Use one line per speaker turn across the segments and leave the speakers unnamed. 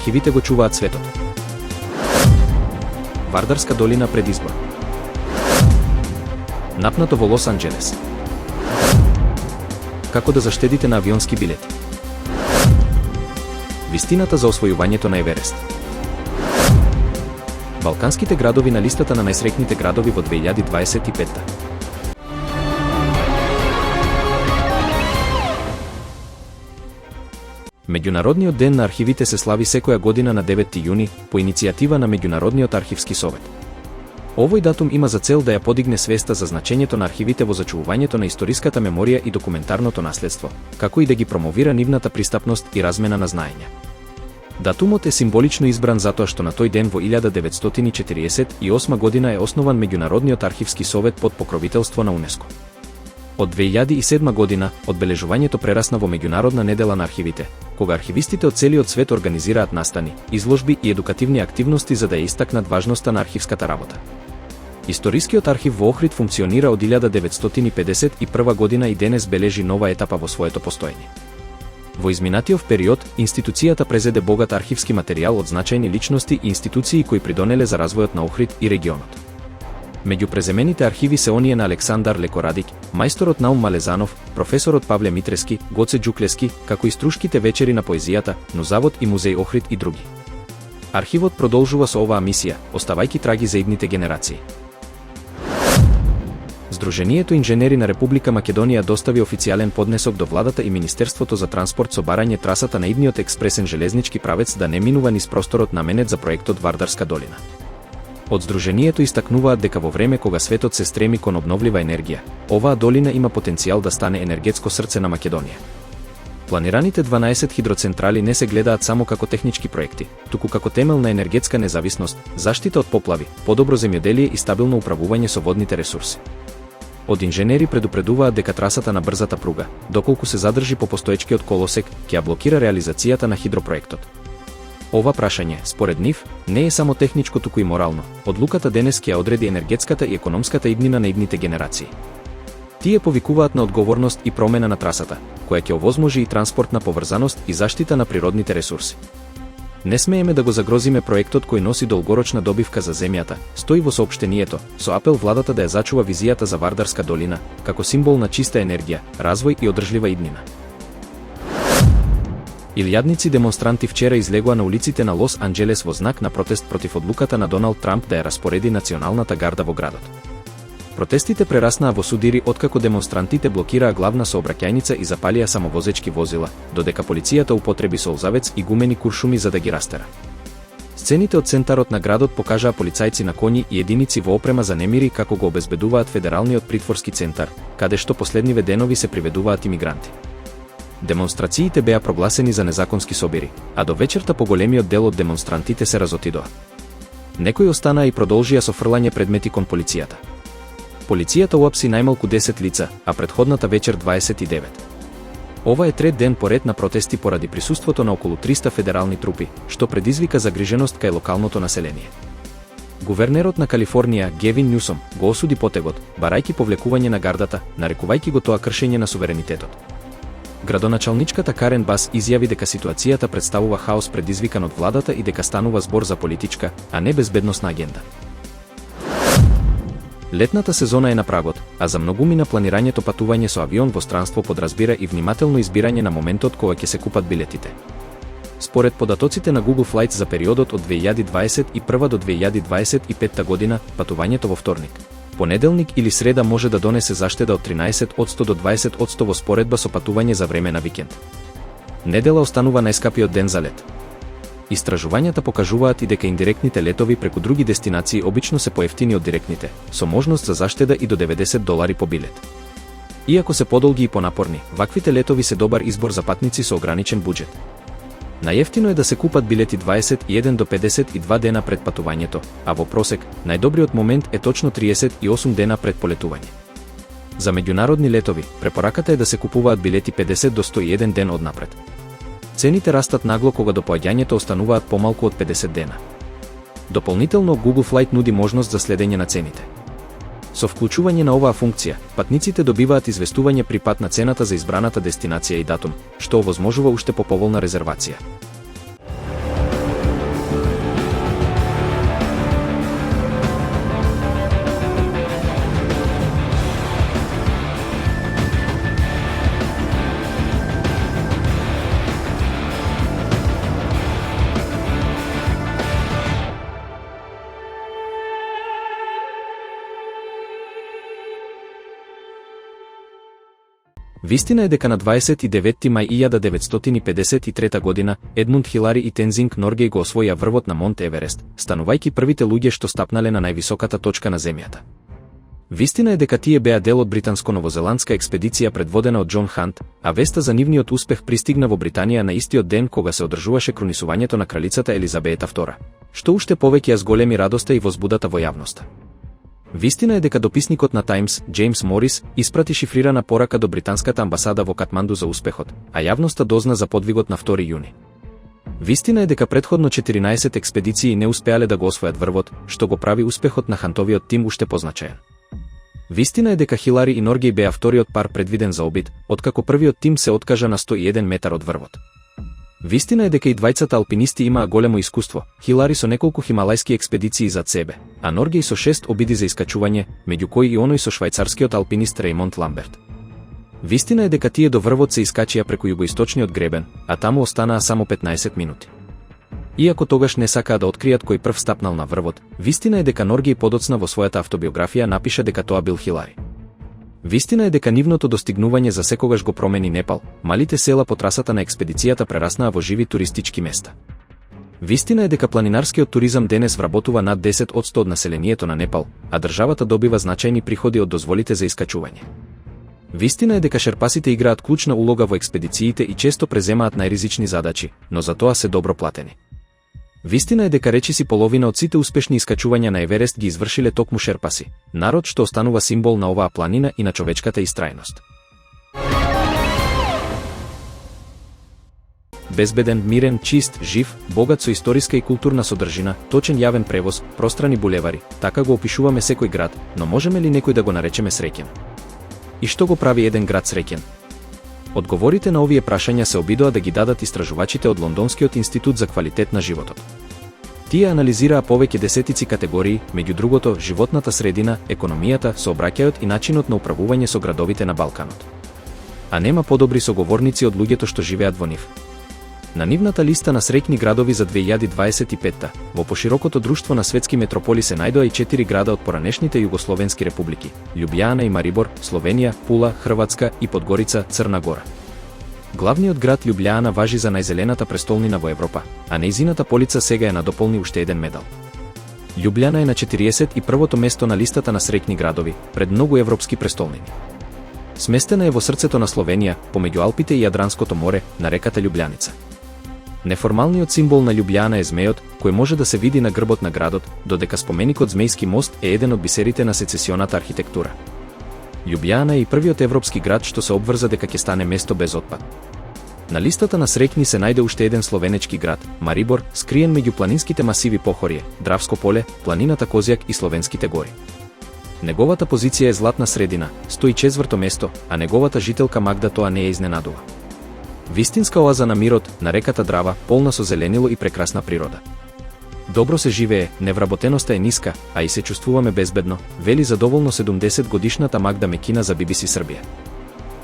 Архивите го чуваат светот. Вардарска долина пред избор. Напнато во Лос Анџелес. Како да заштедите на авионски билети. Вистината за освојувањето на Еверест. Балканските градови на листата на најсреќните градови во 2025. Меѓународниот ден на архивите се слави секоја година на 9 јуни по иницијатива на Меѓународниот архивски совет. Овој датум има за цел да ја подигне свеста за значењето на архивите во зачувувањето на историската меморија и документарното наследство, како и да ги промовира нивната пристапност и размена на знаење. Датумот е символично избран затоа што на тој ден во 1948 година е основан Меѓународниот архивски совет под покровителство на УНЕСКО. Од 2007 година, одбележувањето прерасна во Меѓународна недела на архивите, кога архивистите од целиот свет организираат настани, изложби и едукативни активности за да ја истакнат важноста на архивската работа. Историскиот архив во Охрид функционира од 1951 година и денес бележи нова етапа во своето постоење. Во изминатиот период, институцијата презеде богат архивски материјал од значајни личности и институции кои придонеле за развојот на Охрид и регионот. Меѓу преземените архиви се оние на Александар Лекорадик, мајсторот Наум Малезанов, професорот Павле Митрески, Гоце Џуклески, како и струшките вечери на поезијата, Нузавод и музеј Охрид и други. Архивот продолжува со оваа мисија, оставајќи траги за идните генерации. Сдруженијето инженери на Република Македонија достави официјален поднесок до владата и Министерството за транспорт со барање трасата на идниот експресен железнички правец да не минува низ просторот наменет за проектот Вардарска долина. Од Сдруженијето истакнуваат дека во време кога светот се стреми кон обновлива енергија, оваа долина има потенцијал да стане енергетско срце на Македонија. Планираните 12 хидроцентрали не се гледаат само како технички проекти, туку како темел на енергетска независност, заштита од поплави, подобро земјоделие и стабилно управување со водните ресурси. Од инженери предупредуваат дека трасата на брзата пруга, доколку се задржи по постоечкиот колосек, ќе ја блокира реализацијата на хидропроектот. Ова прашање, според нив, не е само техничко туку и морално. Одлуката денес ќе ја одреди енергетската и економската иднина на идните генерации. Тие повикуваат на одговорност и промена на трасата, која ќе овозможи и транспортна поврзаност и заштита на природните ресурси. Не смееме да го загрозиме проектот кој носи долгорочна добивка за земјата, стои во соопштението, со апел владата да ја зачува визијата за Вардарска долина, како символ на чиста енергија, развој и одржлива иднина. Илјадници демонстранти вчера излегоа на улиците на Лос Анџелес во знак на протест против одлуката на Доналд Трамп да ја распореди националната гарда во градот. Протестите прераснаа во судири откако демонстрантите блокираа главна сообраќајница и запалија самовозечки возила, додека полицијата употреби солзавец и гумени куршуми за да ги растера. Сцените од центарот на градот покажаа полицајци на коњи и единици во опрема за немири како го обезбедуваат федералниот притворски центар, каде што последниве денови се приведуваат имигранти. Демонстрациите беа прогласени за незаконски собири, а до вечерта поголемиот дел од демонстрантите се разотидоа. Некои останаа и продолжија со фрлање предмети кон полицијата. Полицијата уапси најмалку 10 лица, а претходната вечер 29. Ова е трет ден поред на протести поради присуството на околу 300 федерални трупи, што предизвика загриженост кај локалното население. Гувернерот на Калифорнија, Гевин Њусом, го осуди потегот, барајќи повлекување на гардата, нарекувајќи го тоа кршење на суверенитетот. Градоначалничката Карен Бас изјави дека ситуацијата представува хаос предизвикан од владата и дека станува збор за политичка, а не безбедносна агенда. Летната сезона е на прагот, а за многумина планирањето патување со авион во странство подразбира и внимателно избирање на моментот кога ќе се купат билетите. Според податоците на Google Flights за периодот од 2021 до 2025 година, патувањето во вторник, понеделник или среда може да донесе заштеда од 13% до 20% во споредба со патување за време на викенд. Недела останува најскапиот ден за лет. Истражувањата покажуваат и дека индиректните летови преку други дестинации обично се поевтини од директните, со можност за заштеда и до $90 по билет. Иако се подолги и понапорни, ваквите летови се добар избор за патници со ограничен буџет. Најефтино е да се купат билети 21 до 52 дена пред патувањето, а во просек, најдобриот момент е точно 38 дена пред полетување. За меѓународни летови, препораката е да се купуваат билети 50 до 101 ден однапред. Цените растат нагло кога до поаѓањето остануваат помалку од 50 дена. Дополнително, Google Flight нуди можност за следење на цените. Со вклучување на оваа функција, патниците добиваат известување при пат на цената за избраната дестинација и датум, што овозможува уште поповолна резервација. Вистина е дека на 29 мај 1953 година Едмунд Хилари и Тензинг Норгеј го освоија врвот на Монт Еверест, станувајќи првите луѓе што стапнале на највисоката точка на земјата. Вистина е дека тие беа дел од британско-новозеландска експедиција предводена од Џон Хант, а веста за нивниот успех пристигна во Британија на истиот ден кога се одржуваше кронисувањето на кралицата Елизабета II, што уште повеќе ја зголеми радоста и возбудата во јавноста. Вистина е дека дописникот на Таймс, Џејмс Морис, испрати шифрирана порака до британската амбасада во Катманду за успехот, а јавноста дозна за подвигот на 2 јуни. Вистина е дека претходно 14 експедиции не успеале да го освојат врвот, што го прави успехот на Хантовиот тим уште позначаен. Вистина е дека Хилари и Норгеј беа вториот пар предвиден за обид, откако првиот тим се откажа на 101 метар од врвот. Вистина е дека и двајцата алпинисти имаа големо искуство, Хилари со неколку хималајски експедиции зад себе, а Норгеј со 6 обиди за искачување, меѓу кои и оној со швајцарскиот алпинист Реймонд Ламберт. Вистина е дека тие до врвот се искачија преку југоисточниот гребен, а таму останаа само 15 минути. Иако тогаш не сакаа да откријат кој прв стапнал на врвот, вистина е дека Норгеј подоцна во својата автобиографија напиша дека тоа бил Хилари. Вистина е дека нивното достигнување за секогаш го промени Непал, малите села по трасата на експедицијата прераснаа во живи туристички места. Вистина е дека планинарскиот туризам денес вработува над 10% од населението на Непал, а државата добива значајни приходи од дозволите за искачување. Вистина е дека шерпасите играат клучна улога во експедициите и често преземаат најризични задачи, но за тоа се добро платени. Вистина е дека речиси половина од сите успешни искачувања на Еверест ги извршиле токму шерпаси, народ што останува символ на оваа планина и на човечката истрајност. Безбеден, мирен, чист, жив, богат со историска и културна содржина, точен јавен превоз, пространи булевари, така го опишуваме секој град, но можеме ли некој да го наречеме среќен? И што го прави еден град среќен? Одговорите на овие прашања се обидоа да ги дадат истражувачите од Лондонскиот институт за квалитет на животот. Тие анализираа повеќе десетици категории, меѓу другото животната средина, економијата, сообраќајот и начинот на управување со градовите на Балканот. А нема подобри соговорници од луѓето што живеат во нив. На нивната листа на среќни градови за 2025, во поширокото друштво на светски метрополи се најдоа и 4 града од поранешните југословенски републики: Љубљана и Марибор, Словенија, Пула, Хрватска и Подгорица, Црна Гора. Главниот град Љубљана важи за најзелената престолнина во Европа, а нејзината полица сега ја надополни уште еден медал. Љубљана е на 41-то место на листата на среќни градови, пред многу европски престолнини. Сместена е во срцето на Словенија, помеѓу Алпите и Јадранското море, на реката Љубљаница. Неформалниот символ на Љубљана е змејот, кој може да се види на грбот на градот, додека споменикот Змејски мост е еден од бисерите на сецесионата архитектура. Љубљана е и првиот европски град што се обврза дека ќе стане место без отпад. На листата на среќни се најде уште еден словенечки град, Марибор, скриен меѓу планинските масиви Похорје, Дравско поле, планината Козјак и Словенските гори. Неговата позиција е златна средина, 104-то место, а неговата жителка Магда тоа не ја изненадува. Вистинска оаза на мирот, на реката Драва, полна со зеленило и прекрасна природа. Добро се живее, невработеноста е ниска, а и се чувствуваме безбедно, вели задоволно 70-годишната Магда Мекина за BBC Србија.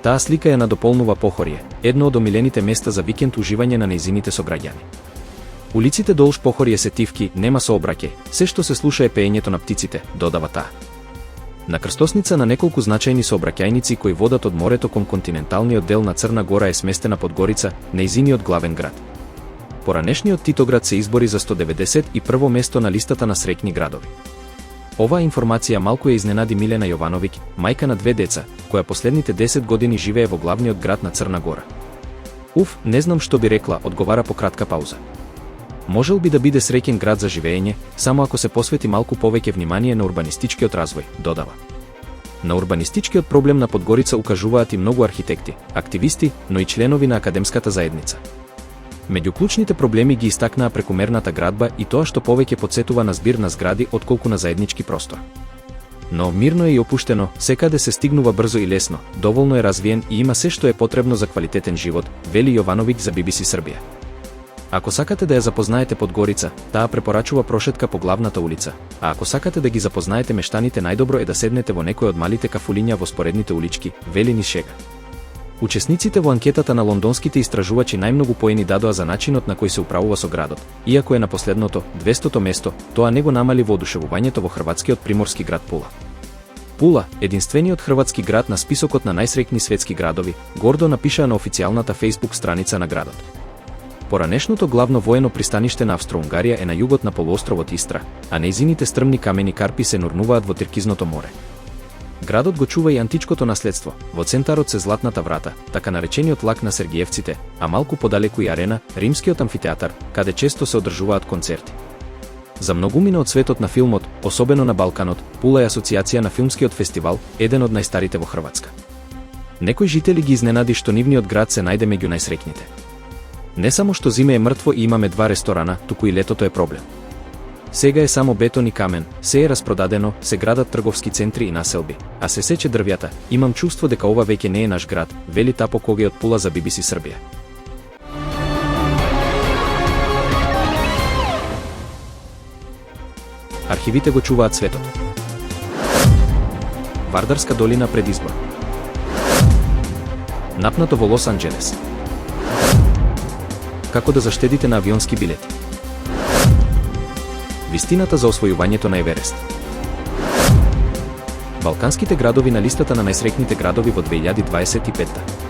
Таа слика ја надополнува Похорје, едно од омилените места за викенд уживање на нејзините сограѓани. Улиците долж Похорје се тивки, нема сообраќај, се што се слуша е пеењето на птиците, додава таа. На крстосница на неколку значајни сообраќајници кои водат од морето кон континенталниот дел на Црна Гора е сместена Подгорица, нејзиниот главен град. Поранешниот Титоград се избори за 191 место на листата на среќни градови. Оваа информација малку ја изненади Милена Јовановиќ, мајка на 2 деца, која последните 10 години живее во главниот град на Црна Гора. Уф, не знам што би рекла, одговара по кратка пауза. Можел би да биде среќен град за живење, само ако се посвети малку повеќе внимание на урбанистичкиот развој, додава. На урбанистичкиот проблем на Подгорица укажуваат и многу архитекти, активисти, но и членови на академската заедница. Меѓу клучните проблеми ги истакнаа прекумерната градба и тоа што повеќе потсетува на збир на згради отколку на заеднички простор. Но мирно е и опуштено, секаде се стигнува брзо и лесно, доволно е развиен и има се што е потребно за квалитетен живот, вели Јовановиќ за BBC Србија. Ако сакате да ја запознаете Подгорица, таа препорачува прошетка по главната улица, а ако сакате да ги запознаете мештаните, најдобро е да седнете во некој од малите кафулиња во споредните улички, вели низ шега. Учесниците во анкетата на лондонските истражувачи најмногу поени дадоа за начинот на кој се управува со градот, иако е на последното, 200-то место, тоа не го намали воодушевувањето во хрватскиот приморски град Пула. Пула, единствениот хрватски град на списокот на најсреќни светски градови, гордо напишаа на официјалната Facebook страница на градот. Поранешното главно воено пристаниште на Австро-Унгарија е на југот на полуостровот Истра, а нејзините стрмни камени карпи се нурнуваат во Тиркизното море. Градот го чува и античкото наследство. Во центарот се Златната врата, така наречениот лак на Сергиевците, а малку подалеку и арена, римскиот амфитеатар, каде често се одржуваат концерти. За многумина од светот на филмот, особено на Балканот, Пула е асоциација на филмскиот фестивал, еден од најстарите во Хрватска. Некои жители ги изненади што нивниот град се најде меѓу најсреќните. Не само што зиме е мртво и имаме 2 ресторана, туку и летото е проблем. Сега е само бетон и камен, се е распродадено, се градат трговски центри и населби, а се сече дрвјата. Имам чувство дека ова веќе не е наш град, вели Тапо Коге од Пула за BBC Србија. Архивите го чуваат светот. Вардарска долина пред избор. Напнато во Лос Анџелес. Како да заштедите на авионски билети. Вистината за освојувањето на Еверест. Балканските градови на листата на најсреќните градови во 2025.